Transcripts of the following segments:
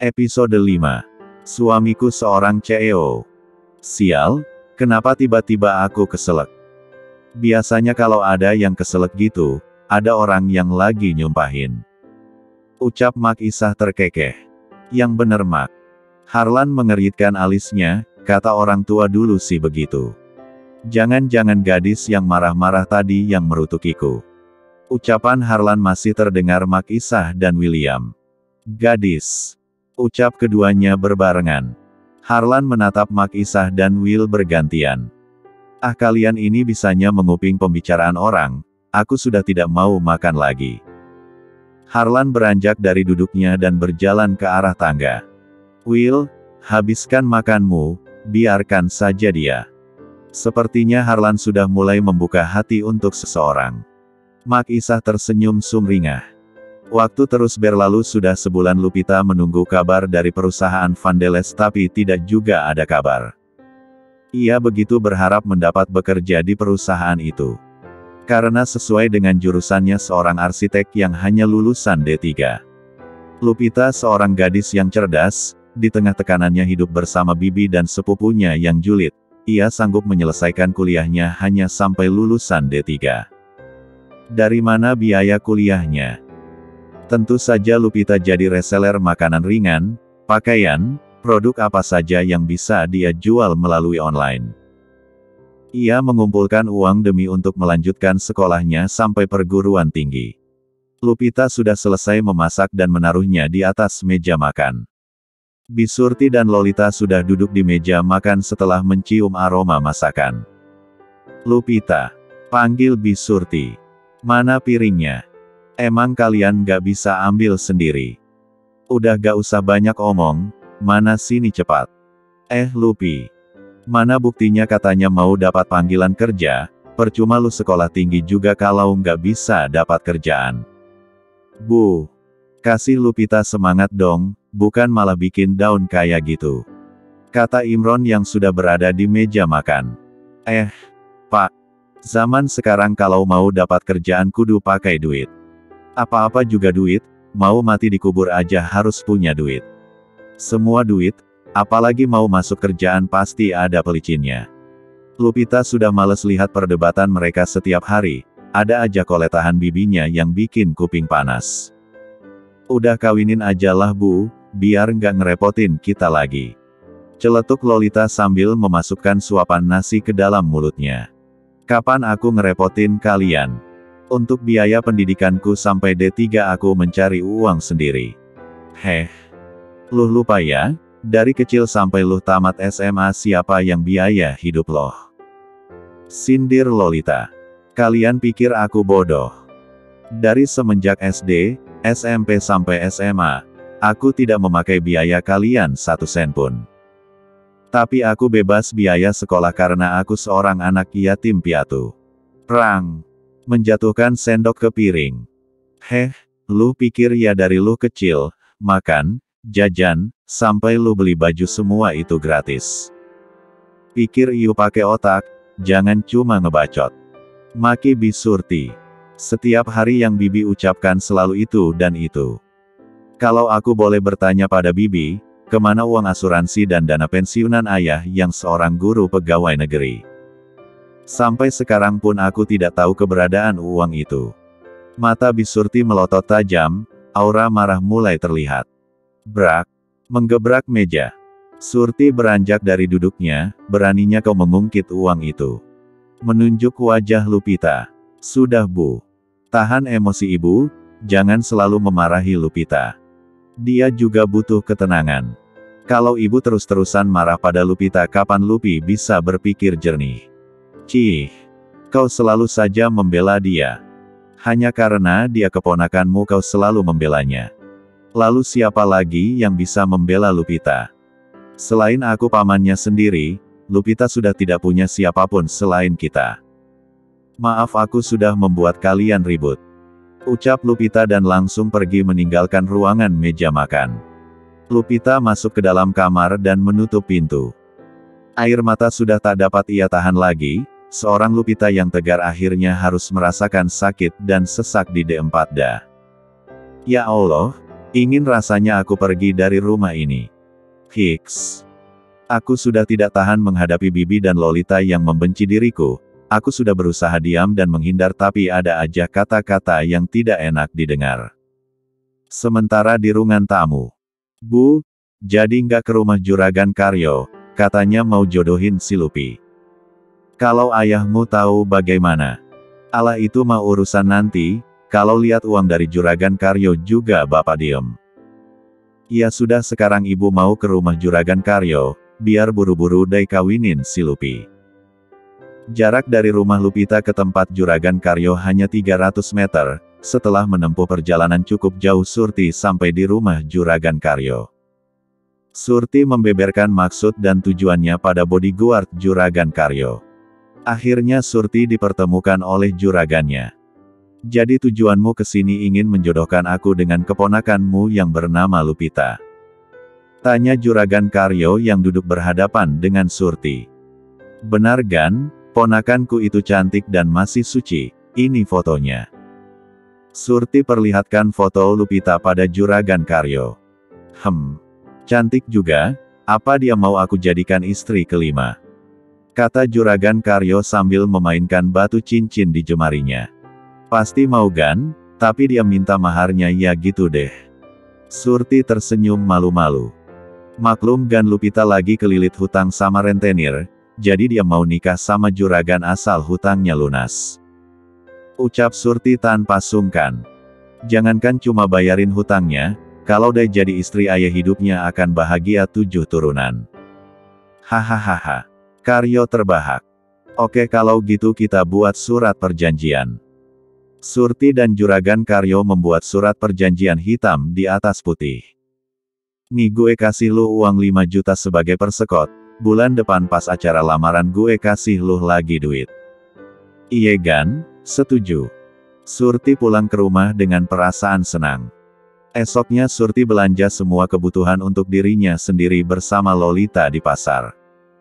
Episode 5. Suamiku seorang CEO. Sial, kenapa tiba-tiba aku keselak? Biasanya kalau ada yang keselak gitu, ada orang yang lagi nyumpahin. Ucap Mak Isah terkekeh. Yang bener Mak. Harlan mengeritkan alisnya, kata orang tua dulu sih begitu. Jangan-jangan gadis yang marah-marah tadi yang merutukiku. Ucapan Harlan masih terdengar Mak Isah dan William. Gadis. Ucap keduanya berbarengan. Harlan menatap Mak Isah dan Will bergantian. Ah, kalian ini bisanya menguping pembicaraan orang, aku sudah tidak mau makan lagi. Harlan beranjak dari duduknya dan berjalan ke arah tangga. Will, habiskan makanmu, biarkan saja dia. Sepertinya Harlan sudah mulai membuka hati untuk seseorang. Mak Isah tersenyum sumringah. Waktu terus berlalu, sudah sebulan Lupita menunggu kabar dari perusahaan Vandeles tapi tidak juga ada kabar. Ia begitu berharap mendapat bekerja di perusahaan itu. Karena sesuai dengan jurusannya seorang arsitek yang hanya lulusan D3. Lupita seorang gadis yang cerdas, di tengah tekanannya hidup bersama bibi dan sepupunya yang julid, ia sanggup menyelesaikan kuliahnya hanya sampai lulusan D3. Dari mana biaya kuliahnya? Tentu saja Lupita jadi reseller makanan ringan, pakaian, produk apa saja yang bisa dia jual melalui online. Ia mengumpulkan uang demi untuk melanjutkan sekolahnya sampai perguruan tinggi. Lupita sudah selesai memasak dan menaruhnya di atas meja makan. Bisurti dan Lolita sudah duduk di meja makan setelah mencium aroma masakan. Lupita, panggil Bisurti. Mana piringnya? Emang kalian gak bisa ambil sendiri? Udah gak usah banyak omong, mana sini cepat. Lupi. Mana buktinya katanya mau dapat panggilan kerja, percuma lu sekolah tinggi juga kalau nggak bisa dapat kerjaan. Bu. Kasih Lupita semangat dong, bukan malah bikin down kayak gitu. Kata Imron yang sudah berada di meja makan. Pak. Zaman sekarang kalau mau dapat kerjaan kudu pakai duit. Apa-apa juga duit, mau mati dikubur aja harus punya duit. Semua duit, apalagi mau masuk kerjaan pasti ada pelicinnya. Lupita sudah males lihat perdebatan mereka setiap hari, ada aja koletahan bibinya yang bikin kuping panas. Udah kawinin aja lah Bu, biar nggak ngerepotin kita lagi. Celetuk Lolita sambil memasukkan suapan nasi ke dalam mulutnya. Kapan aku ngerepotin kalian? Untuk biaya pendidikanku sampai D3 aku mencari uang sendiri. Luh lupa ya, dari kecil sampai luh tamat SMA siapa yang biaya hidup loh? Sindir Lolita. Kalian pikir aku bodoh? Dari semenjak SD, SMP sampai SMA, aku tidak memakai biaya kalian 1 sen pun. Tapi aku bebas biaya sekolah karena aku seorang anak yatim piatu. Prang. Menjatuhkan sendok ke piring. Lu pikir ya dari lu kecil, makan, jajan, sampai lu beli baju semua itu gratis. Pikir iu pakai otak, jangan cuma ngebacot. Maki Bisurti. Setiap hari yang bibi ucapkan selalu itu dan itu. Kalau aku boleh bertanya pada bibi, kemana uang asuransi dan dana pensiunan ayah yang seorang guru pegawai negeri? Sampai sekarang pun aku tidak tahu keberadaan uang itu. Mata Bisurti melotot tajam, aura marah mulai terlihat. Brak. Menggebrak meja. Surti beranjak dari duduknya, beraninya kau mengungkit uang itu. Menunjuk wajah Lupita. Sudah Bu. Tahan emosi ibu, jangan selalu memarahi Lupita. Dia juga butuh ketenangan. Kalau ibu terus-terusan marah pada Lupita, kapan Lupi bisa berpikir jernih? Cih, kau selalu saja membela dia. Hanya karena dia keponakanmu kau selalu membelanya. Lalu siapa lagi yang bisa membela Lupita? Selain aku pamannya sendiri, Lupita sudah tidak punya siapapun selain kita. Maaf aku sudah membuat kalian ribut. Ucap Lupita dan langsung pergi meninggalkan ruangan meja makan. Lupita masuk ke dalam kamar dan menutup pintu. Air mata sudah tak dapat ia tahan lagi. Seorang Lupita yang tegar akhirnya harus merasakan sakit dan sesak di D4 Da. Ya Allah, Ingin rasanya aku pergi dari rumah ini. Hiks. Aku sudah tidak tahan menghadapi Bibi dan Lolita yang membenci diriku. Aku sudah berusaha diam dan menghindar tapi ada aja kata-kata yang tidak enak didengar. Sementara di ruangan tamu. Bu, jadi nggak ke rumah Juragan Karyo, katanya mau jodohin si Lupi. Kalau ayahmu tahu bagaimana? Alah itu mah urusan nanti, kalau lihat uang dari Juragan Karyo juga bapak diem. Ya sudah sekarang ibu mau ke rumah Juragan Karyo, biar buru-buru dai kawinin si Lupi. Jarak dari rumah Lupita ke tempat Juragan Karyo hanya 300 meter, setelah menempuh perjalanan cukup jauh Surti sampai di rumah Juragan Karyo. Surti membeberkan maksud dan tujuannya pada bodyguard Juragan Karyo. Akhirnya Surti dipertemukan oleh juragannya. Jadi tujuanmu kesini ingin menjodohkan aku dengan keponakanmu yang bernama Lupita? Tanya Juragan Karyo yang duduk berhadapan dengan Surti. Benar Gan, ponakanku itu cantik dan masih suci, ini fotonya. Surti perlihatkan foto Lupita pada Juragan Karyo. Cantik juga, apa dia mau aku jadikan istri kelima? Kata Juragan Karyo sambil memainkan batu cincin di jemarinya. Pasti mau Gan, tapi dia minta maharnya ya gitu deh. Surti tersenyum malu-malu. Maklum Gan Lupita lagi kelilit hutang sama rentenir, jadi dia mau nikah sama juragan asal hutangnya lunas. Ucap Surti tanpa sungkan. Jangankan cuma bayarin hutangnya, kalau dia jadi istri ayah hidupnya akan bahagia 7 turunan. Hahaha. Karyo terbahak. Oke kalau gitu kita buat surat perjanjian. Surti dan Juragan Karyo membuat surat perjanjian hitam di atas putih. Nih gue kasih lu uang 5 juta sebagai persekot, bulan depan pas acara lamaran gue kasih lu lagi duit. Iye Gan, setuju. Surti pulang ke rumah dengan perasaan senang. Esoknya Surti belanja semua kebutuhan untuk dirinya sendiri bersama Lolita di pasar.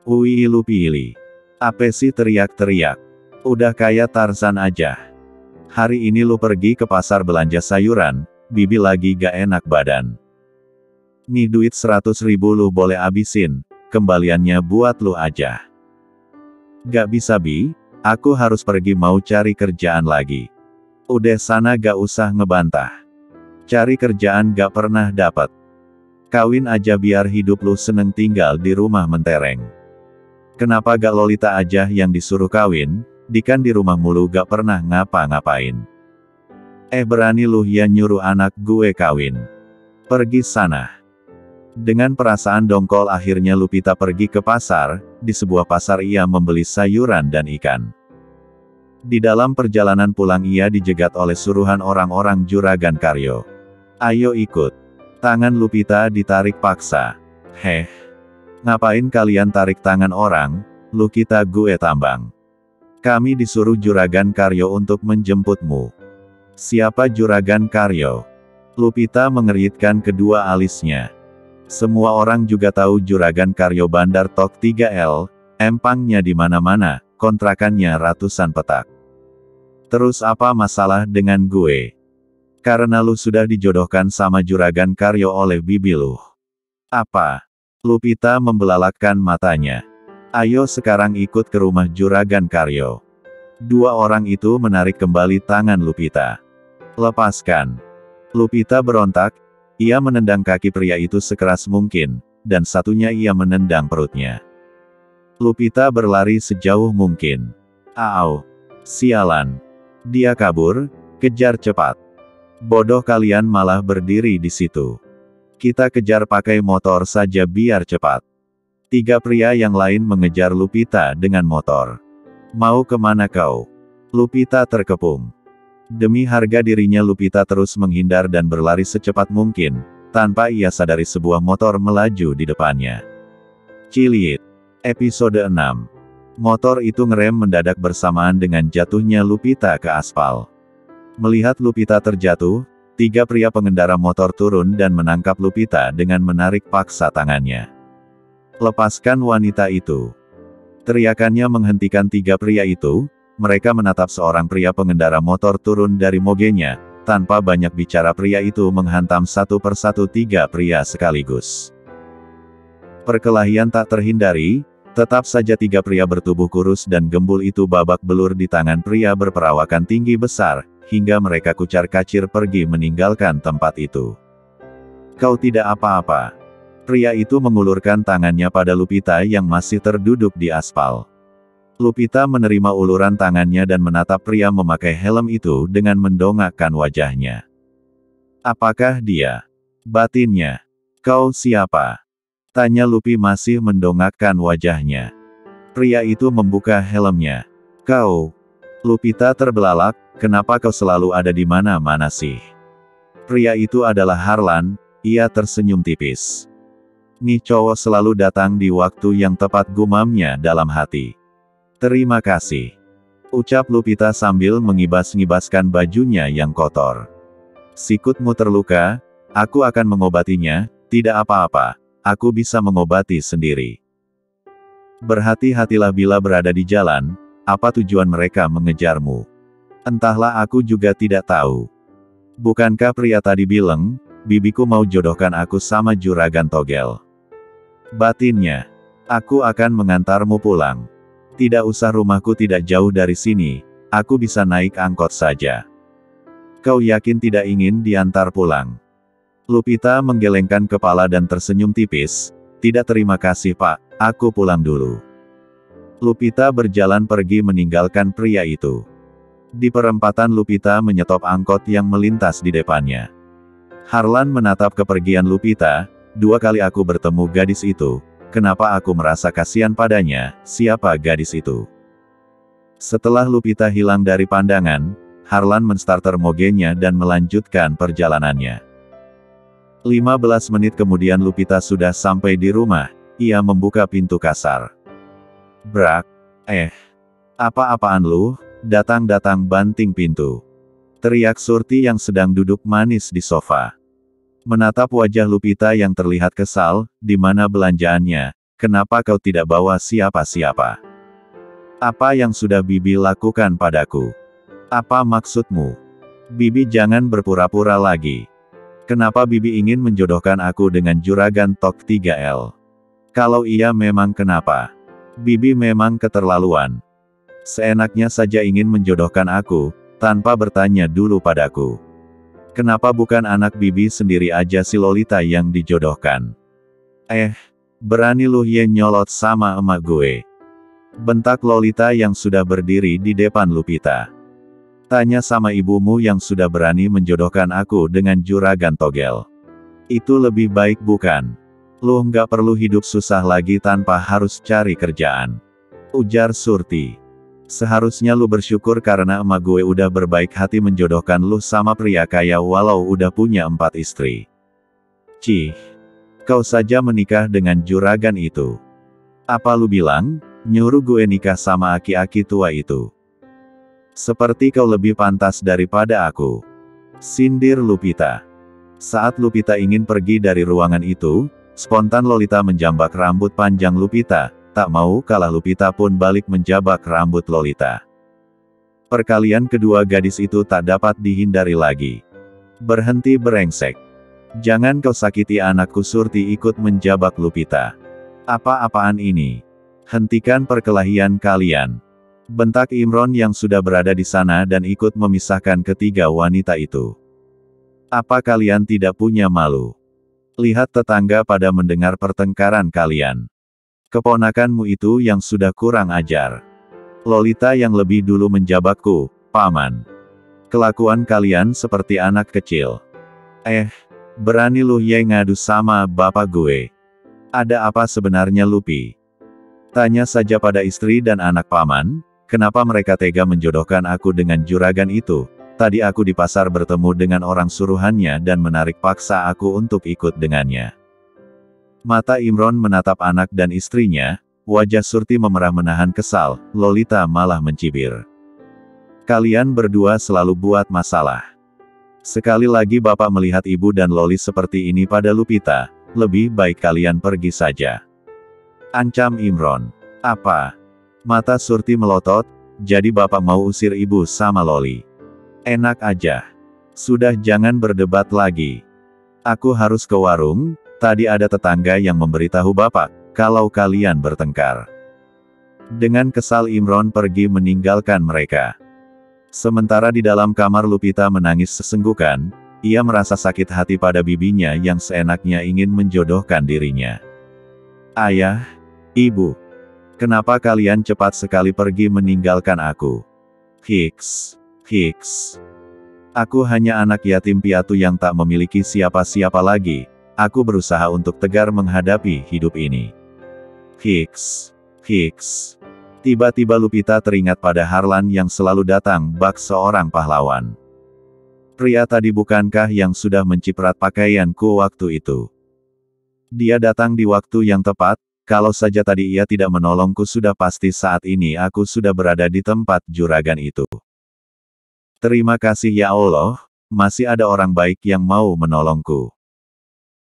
Wih Lupi, apa sih teriak-teriak? Udah kayak Tarzan aja. Hari ini lu pergi ke pasar belanja sayuran, Bibi lagi gak enak badan. Nih duit 100.000 lu boleh abisin, kembaliannya buat lu aja. Gak bisa Bi, aku harus pergi mau cari kerjaan lagi. Udah sana gak usah ngebantah. Cari kerjaan gak pernah dapat. Kawin aja biar hidup lu seneng tinggal di rumah mentereng. Kenapa gak Lolita aja yang disuruh kawin, Dikan di rumah mulu gak pernah ngapa-ngapain. Berani lu ya nyuruh anak gue kawin. Pergi sana. Dengan perasaan dongkol akhirnya Lupita pergi ke pasar, di sebuah pasar ia membeli sayuran dan ikan. Di dalam perjalanan pulang ia dijegat oleh suruhan orang-orang Juragan Karyo. Ayo ikut. Tangan Lupita ditarik paksa. Ngapain kalian tarik tangan orang, lu kita gue tambang. Kami disuruh Juragan Karyo untuk menjemputmu. Siapa Juragan Karyo? Lupita mengeritkan kedua alisnya. Semua orang juga tahu Juragan Karyo Bandar Tok 3L, empangnya di mana-mana, kontrakannya ratusan petak. Terus apa masalah dengan gue? Karena lu sudah dijodohkan sama Juragan Karyo oleh bibi lu. Apa? Lupita membelalakkan matanya. Ayo sekarang ikut ke rumah Juragan Karyo. Dua orang itu menarik kembali tangan Lupita. Lepaskan. Lupita berontak, ia menendang kaki pria itu sekeras mungkin, dan satunya ia menendang perutnya. Lupita berlari sejauh mungkin. Au! Sialan! Dia kabur, kejar cepat. Bodoh kalian malah berdiri di situ. Kita kejar pakai motor saja biar cepat. 3 pria yang lain mengejar Lupita dengan motor. Mau kemana kau? Lupita terkepung. Demi harga dirinya Lupita terus menghindar dan berlari secepat mungkin, tanpa ia sadari sebuah motor melaju di depannya. Ciliit. Episode 6. Motor itu ngerem mendadak bersamaan dengan jatuhnya Lupita ke aspal. Melihat Lupita terjatuh, 3 pria pengendara motor turun dan menangkap Lupita dengan menarik paksa tangannya. Lepaskan wanita itu. Teriakannya menghentikan 3 pria itu, mereka menatap seorang pria pengendara motor turun dari mogenya, tanpa banyak bicara pria itu menghantam satu persatu 3 pria sekaligus. Perkelahian tak terhindari, tetap saja 3 pria bertubuh kurus dan gembul itu babak belur di tangan pria berperawakan tinggi besar, hingga mereka kucar-kacir pergi meninggalkan tempat itu. Kau tidak apa-apa. Pria itu mengulurkan tangannya pada Lupita yang masih terduduk di aspal. Lupita menerima uluran tangannya dan menatap pria memakai helm itu dengan mendongakkan wajahnya. Apakah dia? Batinnya. Kau siapa? Tanya Lupi masih mendongakkan wajahnya. Pria itu membuka helmnya. Kau. Lupita terbelalak, kenapa kau selalu ada di mana-mana sih? Pria itu adalah Harlan, ia tersenyum tipis. Nih cowok selalu datang di waktu yang tepat, gumamnya dalam hati. Terima kasih. Ucap Lupita sambil mengibas-ngibaskan bajunya yang kotor. Sikutmu terluka, aku akan mengobatinya, tidak apa-apa, aku bisa mengobati sendiri. Berhati-hatilah bila berada di jalan, apa tujuan mereka mengejarmu? Entahlah, aku juga tidak tahu. Bukankah pria tadi bilang, bibiku mau jodohkan aku sama juragan togel? Batinnya. Aku akan mengantarmu pulang. Tidak usah, rumahku tidak jauh dari sini, aku bisa naik angkot saja. Kau yakin tidak ingin diantar pulang? Lupita menggelengkan kepala dan tersenyum tipis. Tidak, terima kasih Pak, aku pulang dulu. Lupita berjalan pergi meninggalkan pria itu. Di perempatan Lupita menyetop angkot yang melintas di depannya. Harlan menatap kepergian Lupita. 2 kali aku bertemu gadis itu, kenapa aku merasa kasihan padanya, siapa gadis itu? Setelah Lupita hilang dari pandangan, Harlan menstarter mogenya dan melanjutkan perjalanannya. 15 menit kemudian Lupita sudah sampai di rumah, ia membuka pintu kasar. Brak, apa-apaan lu, datang-datang banting pintu. Teriak Surti yang sedang duduk manis di sofa. Menatap wajah Lupita yang terlihat kesal, di mana belanjaannya, kenapa kau tidak bawa siapa-siapa? Apa yang sudah Bibi lakukan padaku? Apa maksudmu? Bibi jangan berpura-pura lagi. Kenapa Bibi ingin menjodohkan aku dengan juragan Tok 3L? Kalau iya memang kenapa? Bibi memang keterlaluan. Seenaknya saja ingin menjodohkan aku, tanpa bertanya dulu padaku. Kenapa bukan anak Bibi sendiri aja si Lolita yang dijodohkan? Berani lu ye nyolot sama emak gue. Bentak Lolita yang sudah berdiri di depan Lupita. Tanya sama ibumu yang sudah berani menjodohkan aku dengan juragan togel. Itu lebih baik bukan? Lu nggak perlu hidup susah lagi tanpa harus cari kerjaan. Ujar Surti. Seharusnya lu bersyukur karena emak gue udah berbaik hati menjodohkan lu sama pria kaya walau udah punya 4 istri. Cih. Kau saja menikah dengan juragan itu. Apa lu bilang, nyuruh gue nikah sama aki-aki tua itu? Seperti kau lebih pantas daripada aku. Sindir Lupita. Saat Lupita ingin pergi dari ruangan itu, spontan Lolita menjambak rambut panjang Lupita. Tak mau kalah Lupita pun balik menjabak rambut Lolita. Perkalian kedua gadis itu tak dapat dihindari lagi. Berhenti brengsek. Jangan kau sakiti anakku, Surti ikut menjabak Lupita. Apa-apaan ini? Hentikan perkelahian kalian. Bentak Imron yang sudah berada di sana dan ikut memisahkan ketiga wanita itu. Apa kalian tidak punya malu? Lihat tetangga pada mendengar pertengkaran kalian. Keponakanmu itu yang sudah kurang ajar. Lolita yang lebih dulu menjabakku, Paman. Kelakuan kalian seperti anak kecil. Berani lu ye ngadu sama bapak gue. Ada apa sebenarnya Lupi? Tanya saja pada istri dan anak Paman, kenapa mereka tega menjodohkan aku dengan juragan itu? Tadi aku di pasar bertemu dengan orang suruhannya dan menarik paksa aku untuk ikut dengannya. Mata Imron menatap anak dan istrinya, wajah Surti memerah menahan kesal, Lolita malah mencibir. Kalian berdua selalu buat masalah. Sekali lagi Bapak melihat Ibu dan Loli seperti ini pada Lupita, lebih baik kalian pergi saja. Ancam Imron. Apa? Mata Surti melotot, jadi Bapak mau usir Ibu sama Loli? Enak aja. Sudah, jangan berdebat lagi. Aku harus ke warung, tadi ada tetangga yang memberitahu Bapak, kalau kalian bertengkar. Dengan kesal Imron pergi meninggalkan mereka. Sementara di dalam kamar Lupita menangis sesenggukan, ia merasa sakit hati pada bibinya yang seenaknya ingin menjodohkan dirinya. Ayah, Ibu, kenapa kalian cepat sekali pergi meninggalkan aku? Hiks. Aku hanya anak yatim piatu yang tak memiliki siapa-siapa lagi. Aku berusaha untuk tegar menghadapi hidup ini. Hiks. Tiba-tiba Lupita teringat pada Harlan yang selalu datang bak seorang pahlawan. Pria tadi bukankah yang sudah menciprat pakaianku waktu itu? Dia datang di waktu yang tepat, kalau saja tadi ia tidak menolongku sudah pasti saat ini aku sudah berada di tempat juragan itu. Terima kasih ya Allah, masih ada orang baik yang mau menolongku.